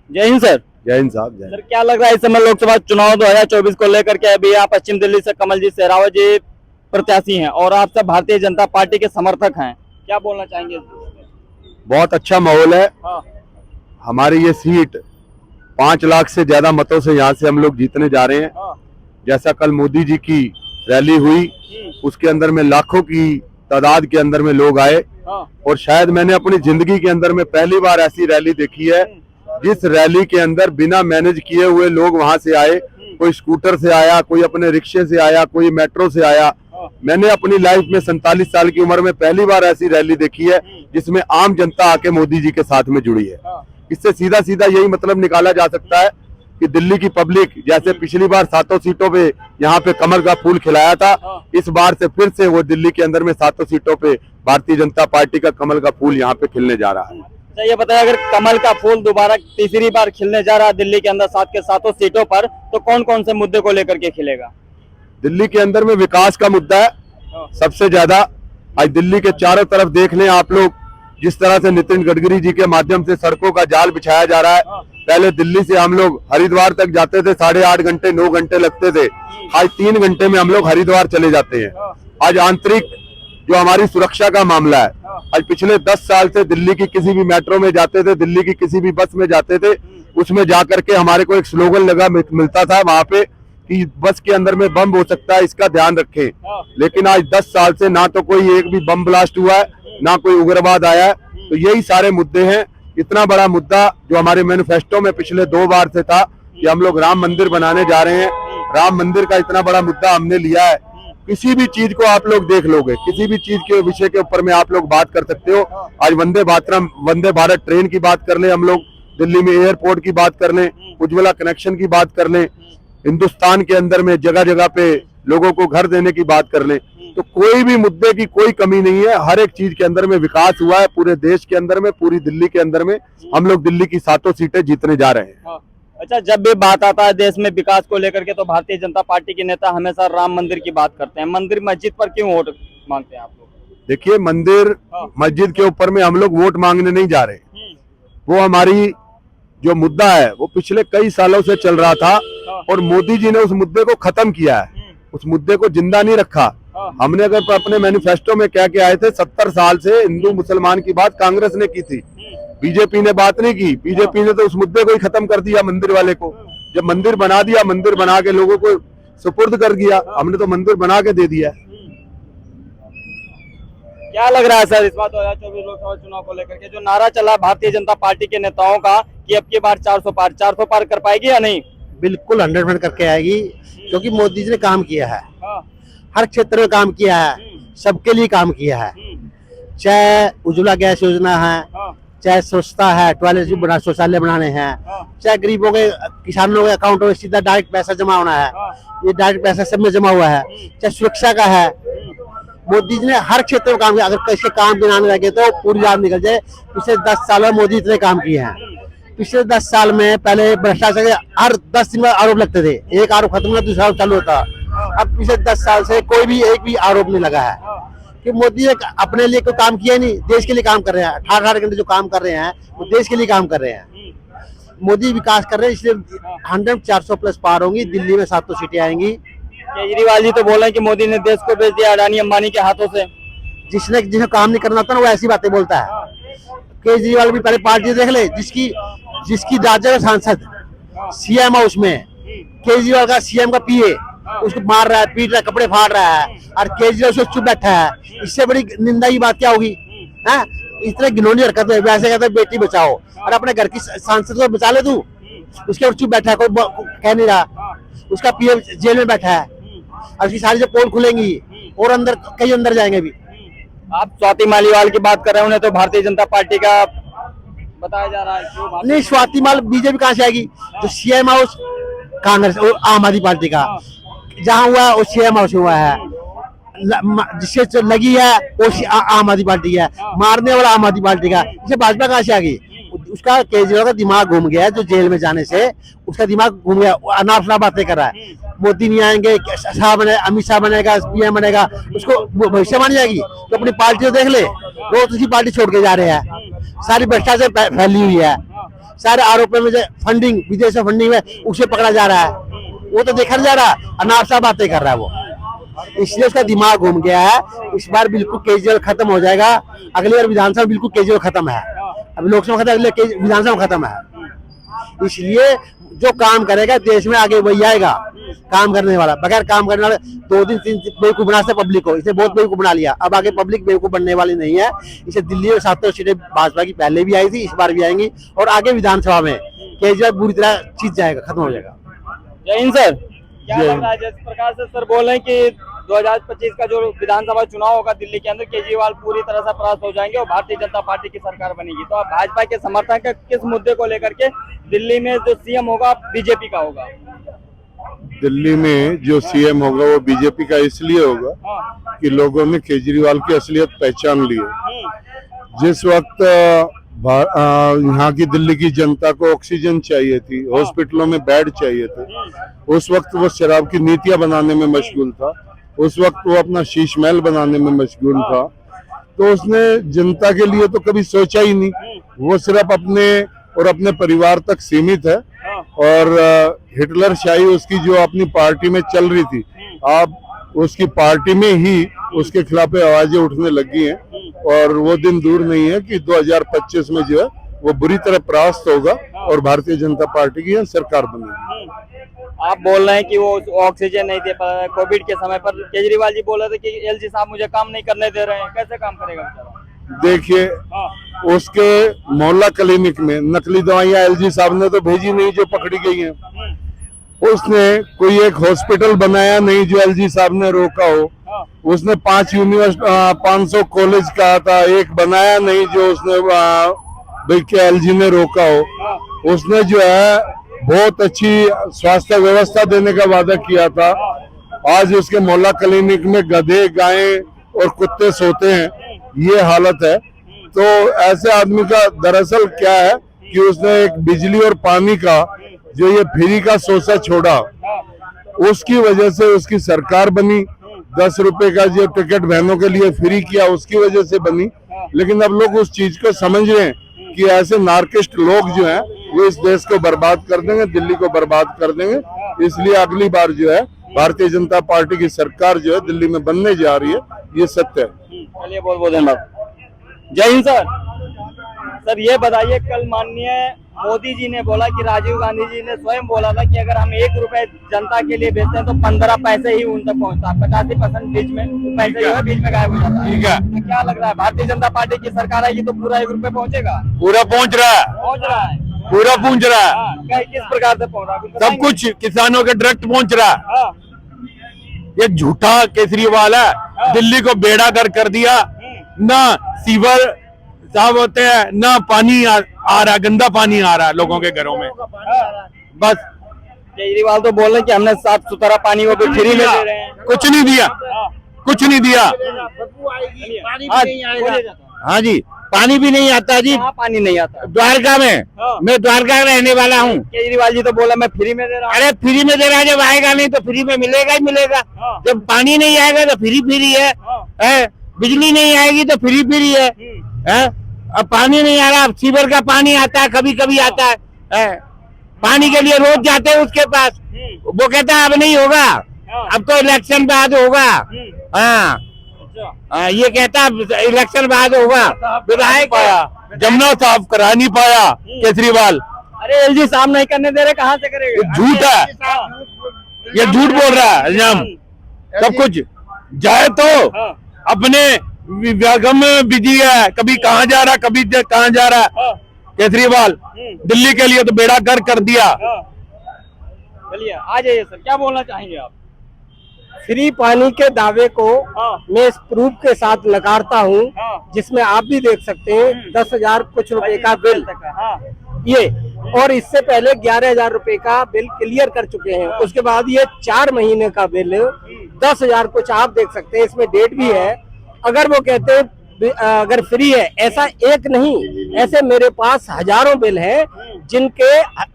जय हिंद सर। जय हिंद साहब। जय सर क्या लग रहा है इस समय लोकसभा चुनाव 2024 को लेकर के? अभी यहाँ पश्चिम दिल्ली से कमल जी शेरावत जी प्रत्याशी हैं और आप सब भारतीय जनता पार्टी के समर्थक हैं, क्या बोलना चाहेंगे? बहुत अच्छा माहौल है। हाँ। हमारी ये सीट 5 लाख से ज्यादा मतों से यहाँ से हम लोग जीतने जा रहे हैं। हाँ। जैसा कल मोदी जी की रैली हुई उसके अंदर में लाखों की तादाद के अंदर में लोग आए। हाँ। और शायद मैंने अपनी जिंदगी के अंदर में पहली बार ऐसी रैली देखी है जिस रैली के अंदर बिना मैनेज किए हुए लोग वहां से आए। कोई स्कूटर से आया, कोई अपने रिक्शे से आया, कोई मेट्रो से आया। मैंने अपनी लाइफ में 47 साल की उम्र में पहली बार ऐसी रैली देखी है जिसमें आम जनता आके मोदी जी के साथ में जुड़ी है। इससे सीधा सीधा यही मतलब निकाला जा सकता है कि दिल्ली की पब्लिक जैसे पिछली बार 7 सीटों पे यहाँ पे कमल का फूल खिलाया था, इस बार से फिर से वो दिल्ली के अंदर में 7 सीटों पे भारतीय जनता पार्टी का कमल का फूल यहाँ पे खिलने जा रहा है। अच्छा ये बताइए, अगर कमल का फूल दोबारा तीसरी बार खिलने जा रहा है दिल्ली के अंदर 7 के 7 सीटों पर, तो कौन कौन से मुद्दे को लेकर के खिलेगा? दिल्ली के अंदर में विकास का मुद्दा है सबसे ज्यादा। आज दिल्ली के चारों तरफ देख लें आप लोग, जिस तरह से नितिन गडकरी जी के माध्यम से सड़कों का जाल बिछाया जा रहा है। पहले दिल्ली से हम लोग हरिद्वार तक जाते थे, 8.5 घंटे 9 घंटे लगते थे। आज 3 घंटे में हम लोग हरिद्वार चले जाते हैं। आज आंतरिक जो हमारी सुरक्षा का मामला है, आज पिछले 10 साल से दिल्ली की किसी भी मेट्रो में जाते थे, दिल्ली की किसी भी बस में जाते थे, उसमें जाकर के हमारे को एक स्लोगन लगा मिलता था वहां पे कि बस के अंदर में बम हो सकता है, इसका ध्यान रखें। लेकिन आज 10 साल से ना तो कोई एक भी बम ब्लास्ट हुआ है, ना कोई उग्रवाद आया है। तो यही सारे मुद्दे हैं। इतना बड़ा मुद्दा जो हमारे मैनिफेस्टो में पिछले 2 बार से था कि हम लोग राम मंदिर बनाने जा रहे हैं, राम मंदिर का इतना बड़ा मुद्दा हमने लिया है। किसी भी चीज को आप लोग देख लोगे, किसी भी चीज के विषय के ऊपर में आप लोग बात कर सकते हो। आज वंदे भारत ट्रेन की बात कर ले, हम लोग दिल्ली में एयरपोर्ट की बात कर लें, उज्ज्वला कनेक्शन की बात कर लें, हिंदुस्तान के अंदर में जगह जगह पे लोगों को घर देने की बात कर लें, तो कोई भी मुद्दे की कोई कमी नहीं है। हर एक चीज के अंदर में विकास हुआ है पूरे देश के अंदर में, पूरी दिल्ली के अंदर में। हम लोग दिल्ली की 7 सीटें जीतने जा रहे हैं। अच्छा, जब भी बात आता है देश में विकास को लेकर के तो भारतीय जनता पार्टी के नेता हमेशा राम मंदिर की बात करते हैं। मंदिर मस्जिद पर क्यों वोट मांगते हैं आप लोग? देखिए, मंदिर मस्जिद के ऊपर में हम लोग वोट मांगने नहीं जा रहे। वो हमारी जो मुद्दा है वो पिछले कई सालों से चल रहा था और मोदी जी ने उस मुद्दे को खत्म किया है, उस मुद्दे को जिंदा नहीं रखा। हमने अगर अपने मैनिफेस्टो में क्या क्या आए थे, 70 साल से हिंदू मुसलमान की बात कांग्रेस ने की थी, बीजेपी ने बात नहीं की। बीजेपी ने तो उस मुद्दे को ही खत्म कर दिया, मंदिर वाले को। जब मंदिर बना दिया, मंदिर बना के लोगों को सुपुर्द कर दिया, हमने तो मंदिर बना के दे दिया। क्या लग रहा है सर इस बार 2024 लोकसभा चुनाव को लेकर के जो नारा चला भारतीय जनता पार्टी के नेताओं का कि अब की बार 400 पार कर पाएगी या नहीं? बिल्कुल 100% करके आएगी, क्योंकि मोदी जी ने काम किया है, हर क्षेत्र में काम किया है, सबके लिए काम किया है। चाहे उज्ज्वला गैस योजना है, चाहे स्वच्छता है, टॉयलेट शौचालय बनाने हैं, चाहे गरीबों के किसानों के अकाउंटों में सीधा डायरेक्ट पैसा जमा होना है, ये डायरेक्ट पैसा सब में जमा हुआ है। चाहे सुरक्षा का है, मोदी जी ने हर क्षेत्र में काम किया। अगर कैसे काम गिनाने लगे तो पूरी रात निकल जाए। पिछले 10 साल में मोदी इतने काम किए हैं। पिछले 10 साल में पहले भ्रष्टाचार हर 10 दिन में आरोप लगते थे, एक आरोप खत्म हुआ दूसरा आरोप चालू होता। अब पिछले 10 साल से कोई भी एक भी आरोप नहीं लगा है कि मोदी ने अपने लिए कोई काम किया नहीं, देश के लिए काम कर रहे हैं। 18 घंटे जो काम कर रहे हैं वो देश के लिए काम कर रहे हैं। मोदी विकास कर रहे हैं, इसलिए 400+ पार होंगी, दिल्ली में 7 सीटें आएंगी। केजरीवाल जी तो बोल रहे हैं कि मोदी ने देश को बेच दिया अडानी अंबानी के हाथों से। जिसे काम नहीं करना था ना वो ऐसी बातें बोलता है। केजरीवाल भी पहले पार्टी देख ले, जिसकी राज्य का सांसद सीएम है, उसमें केजरीवाल का सीएम का पीए उसको मार रहा है, पीट रहा है, कपड़े फाड़ रहा है, और केजरीवाल उसको चुप बैठा है। इससे बड़ी निंदा की बात क्या होगी? है इस तरह घिनौनी हरकत है। वैसे कहते हैं बेटी बचाओ, और अपने घर की सांसद को बचा ले तू, उसके ऊपर चुप बैठा है, कोई कह नहीं रहा। उसका पीए जेल में बैठा है और उसकी सारी जो पोल खुलेंगी और अंदर कई अंदर जाएंगे। भी आप स्वाति मालीवाल की बात कर रहे हैं, उन्हें तो भारतीय जनता पार्टी का बताया जा रहा है। नहीं, स्वाति माल बीजेपी कहाँ से आएगी? जो सीएम हाउस कांग्रेस और आम आदमी पार्टी का जहाँ हुआ है वो सीएम हाउस हुआ है, जिससे लगी है वो आम आदमी पार्टी है, मारने वाला आम आदमी पार्टी का। इसे भाजपा कहाँ से आ गई? उसका केजरीवाल का दिमाग घूम गया है, जो जेल में जाने से उसका दिमाग घूम गया, अनाफला बातें कर रहा है। मोदी नहीं आएंगे, शाह बने, अमित शाह बनेगा, पीएम बनेगा, उसको भविष्य मानी जाएगी। तो अपनी पार्टी को देख ले, रोज उसी पार्टी छोड़ के जा रहे हैं। सारी भ्रष्टाचार फैली हुई है, सारे आरोपों में जो फंडिंग, विदेश से फंडिंग है, उसे पकड़ा जा रहा है। वो तो देखा नहीं जा रहा, अनाप शनाप बातें कर रहा है वो, इसलिए उसका दिमाग घूम गया है। इस बार बिल्कुल केजरीवाल खत्म हो जाएगा। अगली बार विधानसभा बिल्कुल केजरीवाल खत्म है, अभी लोकसभा खत्म, अगले विधानसभा खत्म है। इसलिए जो काम करेगा देश में आगे वही आएगा, काम करने वाला। बगैर काम करने वाले 2 दिन 3 दिन बेवकूफ बना से पब्लिक को, इसे बहुत बेवकूफ बना लिया। अब आगे पब्लिक बेवकूफ बनने वाली नहीं है। इसे दिल्ली में 7 सीटें भाजपा की पहले भी आई थी, इस बार भी आएंगी, और आगे विधानसभा में केजरीवाल बुरी तरह जीत जाएगा, खत्म हो जाएगा। जय हिंद सर। क्या लग रहा है, जिस प्रकार से सर बोल रहे हैं कि 2025 का जो विधानसभा चुनाव होगा दिल्ली के अंदर, केजरीवाल पूरी तरह से परास्त हो जाएंगे और भारतीय जनता पार्टी की सरकार बनेगी, तो आप भाजपा के समर्थक है, किस मुद्दे को लेकर के दिल्ली में जो सीएम होगा बीजेपी का होगा? दिल्ली में जो सीएम होगा वो बीजेपी का इसलिए होगा कि लोगों ने केजरीवाल की असलियत पहचान ली है। जिस वक्त यहाँ की दिल्ली की जनता को ऑक्सीजन चाहिए थी, हॉस्पिटलों में बेड चाहिए थे, उस वक्त वो शराब की नीतियां बनाने में मशगूल था, उस वक्त वो अपना शीश महल बनाने में मशगूल था। तो उसने जनता के लिए तो कभी सोचा ही नहीं, वो सिर्फ अपने और अपने परिवार तक सीमित है। और हिटलर शाही उसकी जो अपनी पार्टी में चल रही थी, अब उसकी पार्टी में ही उसके खिलाफ आवाजें उठने लगी हैं, और वो दिन दूर नहीं है कि 2025 में जो है वो बुरी तरह परास्त होगा और भारतीय जनता पार्टी की सरकार बनेगी। आप बोल रहे हैं कि वो ऑक्सीजन नहीं दे पा रहा है कोविड के समय पर, केजरीवाल जी बोल रहे थे कि एलजी साहब मुझे काम नहीं करने दे रहे हैं, कैसे काम करेगा बेचारा? देखिए, उसके मोहल्ला क्लिनिक में नकली दवाइयां एलजी साहब ने तो भेजी नहीं जो पकड़ी गई हैं। उसने कोई एक हॉस्पिटल बनाया नहीं जो एलजी साहब ने रोका हो। उसने 500 कॉलेज कहा था, एक बनाया नहीं जो उसने एलजी ने रोका हो। उसने जो है बहुत अच्छी स्वास्थ्य व्यवस्था देने का वादा किया था। आज उसके मोहल्ला क्लिनिक में गधे, गायें और कुत्ते सोते हैं, ये हालत है। तो ऐसे आदमी का दरअसल क्या है कि उसने एक बिजली और पानी का जो ये फ्री का सोचा छोड़ा, उसकी वजह से उसकी सरकार बनी। 10 रुपए का जो टिकट बहनों के लिए फ्री किया, उसकी वजह से बनी। लेकिन अब लोग उस चीज को समझ रहे हैं कि ऐसे नार्किस्ट लोग जो हैं वो इस देश को बर्बाद कर देंगे, दिल्ली को बर्बाद कर देंगे। इसलिए अगली बार जो है भारतीय जनता पार्टी की सरकार जो है दिल्ली में बनने जा रही है, ये सत्य है। चलिए, बहुत बहुत धन्यवाद। जय हिंद सर। सर ये बताइए, कल माननीय मोदी जी ने बोला कि राजीव गांधी जी ने स्वयं बोला था कि अगर हम 1 रुपए जनता के लिए भेजते हैं तो 15 पैसे ही उन तक पहुंचता है, 85% बीच में पैसे जो है बीच में गायब हो जाता है। ठीक है, तो क्या लग रहा है, भारतीय जनता पार्टी की सरकार आएगी तो पूरा 1 रुपए पहुंचेगा? पूरा पहुंच रहा है, पूरा पहुंच रहा है। किस प्रकार से पहुंच रहा है? सब कुछ किसानों के डायरेक्ट पहुंच रहा है। ये झूठा केजरीवाल है, दिल्ली को बेड़ा गर्क कर दिया। ना सीवर साफ होते हैं, ना पानी आ रहा, गंदा पानी आ रहा है लोगों के घरों में। बस केजरीवाल तो बोल रहे हैं कि हमने साफ सुथरा पानी वो भी फ्री में दे रहे हैं। कुछ नहीं दिया, कुछ नहीं दिया। हाँ जी, पानी भी नहीं आता जी। पानी नहीं आता द्वारका में, मैं द्वारका में रहने वाला हूँ। केजरीवाल जी तो बोला मैं फ्री में दे रहा हूँ। अरे फ्री में दे रहा है, जब आएगा नहीं तो फ्री में मिलेगा ही मिलेगा। जब पानी नहीं आएगा तो फ्री है, बिजली नहीं आएगी तो फ्री है। अब पानी नहीं आ रहा, अब सीवर का पानी आता है, कभी कभी आता है। पानी के लिए रोज जाते हैं उसके पास, वो कहता है अब नहीं होगा, अब तो इलेक्शन बाद होगा। हाँ, ये कहता है इलेक्शन बाद होगा। विधायक जमुना साफ करा नहीं पाया केजरीवाल। अरे एलजी साहब नहीं करने दे रहे, कहाँ से करेगा? झूठ है, ये झूठ बोल रहा है। इल्जाम सब कुछ जाए तो अपने विभागम में बिजी है, कभी कहाँ जा रहा, कभी कहाँ जा रहा। केजरीवाल दिल्ली के लिए तो बेड़ा गर्क कर दिया। चलिए आ जाइए सर, क्या बोलना चाहेंगे आप? फ्री पानी के दावे को मैं इस प्रूफ के साथ नकारता हूँ, जिसमें आप भी देख सकते हैं 10,000 कुछ रुपए का बिल ये, और इससे पहले 11,000 रुपए का बिल क्लियर कर चुके हैं। उसके बाद ये 4 महीने का बिल 10,000 कुछ आप देख सकते हैं, इसमें डेट भी है। अगर वो कहते हैं अगर फ्री है, ऐसा एक नहीं, ऐसे मेरे पास हजारों बिल हैं जिनके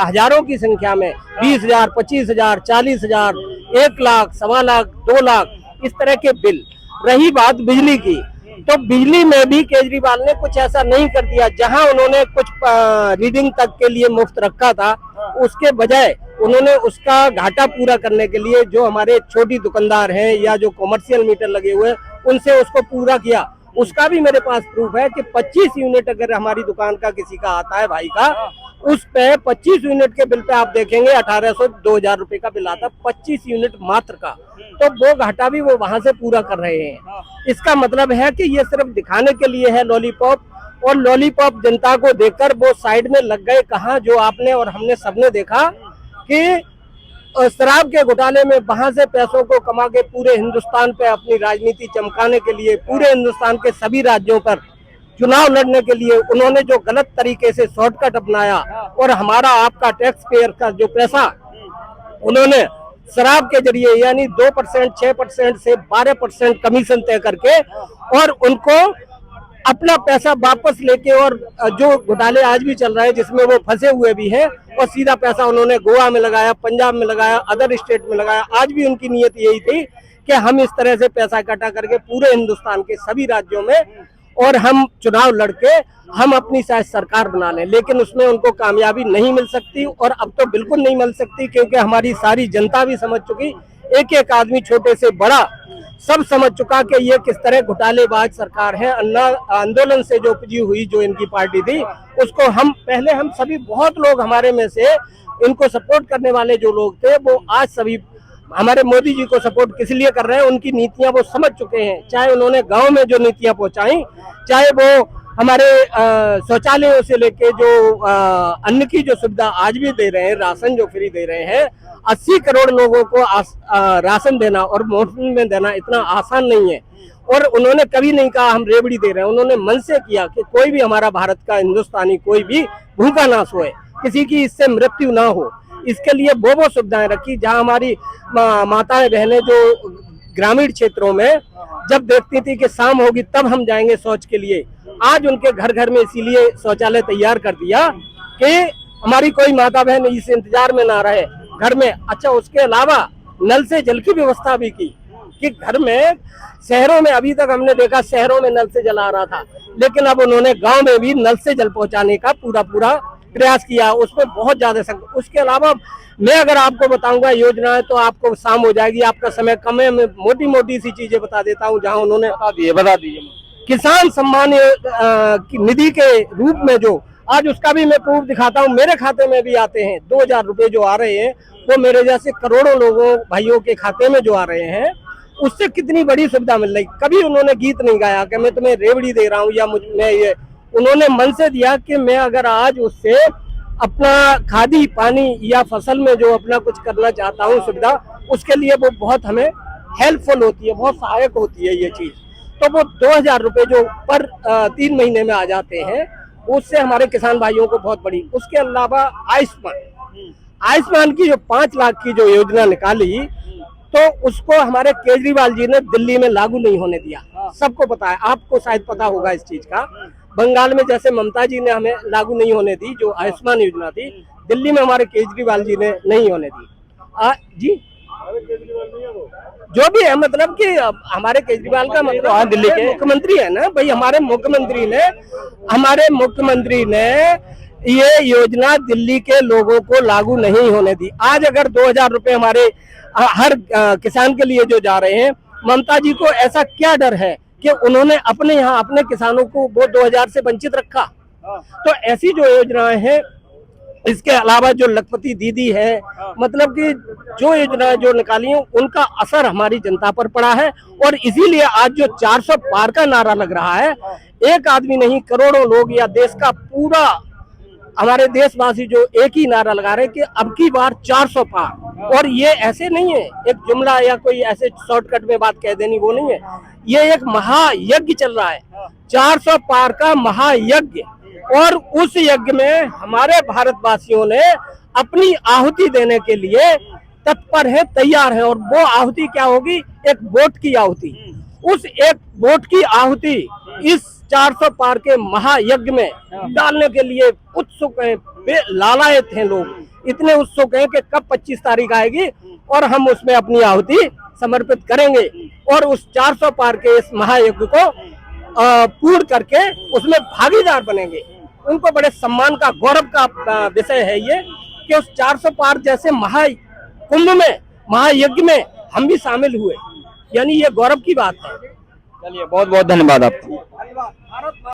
हजारों की संख्या में 20,000, 25,000, 40,000, 1 लाख, 1.25 लाख, 2 लाख इस तरह के बिल। रही बात बिजली की, तो बिजली में भी केजरीवाल ने कुछ ऐसा नहीं कर दिया। जहां उन्होंने कुछ रीडिंग तक के लिए मुफ्त रखा था, उसके बजाय उन्होंने उसका घाटा पूरा करने के लिए जो हमारे छोटी दुकानदार हैं या जो कॉमर्शियल मीटर लगे हुए हैं उनसे उसको पूरा किया। उसका भी मेरे पास प्रूफ है कि 25 यूनिट अगर हमारी दुकान का किसी का आता है भाई का, उस पे 25 यूनिट के बिल पे आप देखेंगे 1800 2000 रुपए का बिल आता, 25 यूनिट मात्र का। तो वो घाटा भी वो वहां से पूरा कर रहे हैं। इसका मतलब है कि ये सिर्फ दिखाने के लिए है लॉलीपॉप, और लॉलीपॉप जनता को देकर वो साइड में लग गए। कहाँ जो आपने और हमने सबने देखा कि शराब के घोटाले में वहां से पैसों को कमा के पूरे हिंदुस्तान पे अपनी राजनीति चमकाने के लिए पूरे हिंदुस्तान के सभी राज्यों पर चुनाव लड़ने के लिए उन्होंने जो गलत तरीके से शॉर्टकट अपनाया और हमारा आपका टैक्स पेयर का जो पैसा उन्होंने शराब के जरिए यानी 2%, 6% से 12% कमीशन तय करके और उनको अपना पैसा वापस लेके, और जो घोटाले आज भी चल रहा है जिसमें वो फंसे हुए भी हैं, और सीधा पैसा उन्होंने गोवा में लगाया, पंजाब में लगाया, अदर स्टेट में लगाया। आज भी उनकी नीयत यही थी कि हम इस तरह से पैसा इकट्ठा करके पूरे हिंदुस्तान के सभी राज्यों में और हम चुनाव लड़के हम अपनी शायद सरकार बना लें, लेकिन उसमें उनको कामयाबी नहीं मिल सकती और अब तो बिल्कुल नहीं मिल सकती, क्योंकि हमारी सारी जनता भी समझ चुकी, एक एक आदमी छोटे से बड़ा सब समझ चुका कि ये किस तरह घोटालेबाज सरकार है। अन्ना आंदोलन से जो उपजी हुई जो इनकी पार्टी थी उसको हम सभी बहुत लोग हमारे में से इनको सपोर्ट करने वाले जो लोग थे वो आज सभी हमारे मोदी जी को सपोर्ट किस लिए कर रहे हैं, उनकी नीतियां वो समझ चुके हैं। चाहे उन्होंने गांव में जो नीतियां पहुंचाई, चाहे वो हमारे शौचालयों से लेके जो अन्न की जो सुविधा आज भी दे रहे हैं, राशन जो फ्री दे रहे हैं, 80 करोड़ लोगों को राशन देना और मुफ्त में देना इतना आसान नहीं है। और उन्होंने कभी नहीं कहा हम रेवड़ी दे रहे हैं, उन्होंने मन से किया कि कोई भी हमारा भारत का हिंदुस्तानी कोई भी भूखा ना सोए, किसी की इससे मृत्यु ना हो, इसके लिए वो सुविधाएं रखी। जहां हमारी माताएं बहनें जो ग्रामीण क्षेत्रों में जब देखती थी कि शाम होगी तब हम जाएंगे शौच के लिए, आज उनके घर घर में इसीलिए शौचालय तैयार कर दिया कि हमारी कोई माता बहन इस इंतजार में ना रहे घर में। अच्छा, उसके अलावा नल से जल की व्यवस्था भी की कि घर में, शहरों में अभी तक हमने देखा शहरों में नल से जल आ रहा था, लेकिन अब उन्होंने गांव में भी नल से जल पहुंचाने का पूरा प्रयास किया, उसमें बहुत ज्यादा संख्या। उसके अलावा मैं अगर आपको बताऊंगा योजनाएं तो आपको शाम हो जाएगी, आपका समय कम है। मैं मोटी मोटी सी चीजें बता देता हूं। जहां उन्होंने बता दीजिए किसान सम्मान निधि के रूप में जो आज उसका भी मैं प्रूफ दिखाता हूं, मेरे खाते में भी आते हैं 2000 रुपए जो आ रहे हैं, वो मेरे जैसे करोड़ों लोगों भाइयों के खाते में जो आ रहे हैं, उससे कितनी बड़ी सुविधा मिल रही। कभी उन्होंने गीत नहीं गाया कि मैं तुम्हें रेवड़ी दे रहा हूँ या मैं ये, उन्होंने मन से दिया कि मैं अगर आज उससे अपना खादी पानी या फसल में जो अपना कुछ करना चाहता हूँ सुविधा, उसके लिए वो बहुत हमें हेल्पफुल होती है, बहुत सहायक होती है ये चीज। तो वो 2000 रुपए जो पर 3 महीने में आ जाते हैं, उससे हमारे किसान भाइयों को बहुत बड़ी। उसके अलावा आयुष्मान की जो 5 लाख की जो योजना निकाली, तो उसको हमारे केजरीवाल जी ने दिल्ली में लागू नहीं होने दिया। सबको पता है, आपको शायद पता होगा इस चीज का। बंगाल में जैसे ममता जी ने हमें लागू नहीं होने दी जो आयुष्मान योजना थी, दिल्ली में हमारे केजरीवाल जी ने नहीं होने दी। जी जो भी है, मतलब कि हमारे केजरीवाल का मतलब दिल्ली के मुख्यमंत्री है ना भाई। हमारे मुख्यमंत्री ने ये योजना दिल्ली के लोगों को लागू नहीं होने दी। आज अगर 2000 रुपए हमारे हर किसान के लिए जो जा रहे हैं, ममता जी को ऐसा क्या डर है कि उन्होंने अपने यहाँ अपने किसानों को वो 2000 से वंचित रखा। तो ऐसी जो योजनाएं हैं, इसके अलावा जो लखपति दीदी है, मतलब कि जो योजनाएं जो निकाली हैं उनका असर हमारी जनता पर पड़ा है। और इसीलिए आज जो 400 पार का नारा लग रहा है, एक आदमी नहीं करोड़ों लोग या देश का पूरा हमारे देशवासी जो एक ही नारा लगा रहे हैं कि अब की बार 400 पार। और ये ऐसे नहीं है एक जुमला या कोई ऐसे शॉर्टकट में बात कह देनी, वो नहीं है। ये एक महायज्ञ चल रहा है, 400 पार का महायज्ञ। और उस यज्ञ में हमारे भारतवासियों ने अपनी आहुति देने के लिए तत्पर है, तैयार है। और वो आहुति क्या होगी? एक वोट की आहुति। उस एक वोट की आहुति इस 400 पार के महायज्ञ में डालने के लिए उत्सुक हैं, लालायत हैं लोग, इतने उत्सुक हैं कि कब 25 तारीख आएगी और हम उसमें अपनी आहुति समर्पित करेंगे और उस 400 पार के इस महायज्ञ को पूर्ण करके उसमें भागीदार बनेंगे। उनको बड़े सम्मान का, गौरव का विषय है ये कि उस 400 पार जैसे महाकुंभ में, महायज्ञ में हम भी शामिल हुए, यानी ये गौरव की बात है। चलिए, बहुत बहुत धन्यवाद आपको।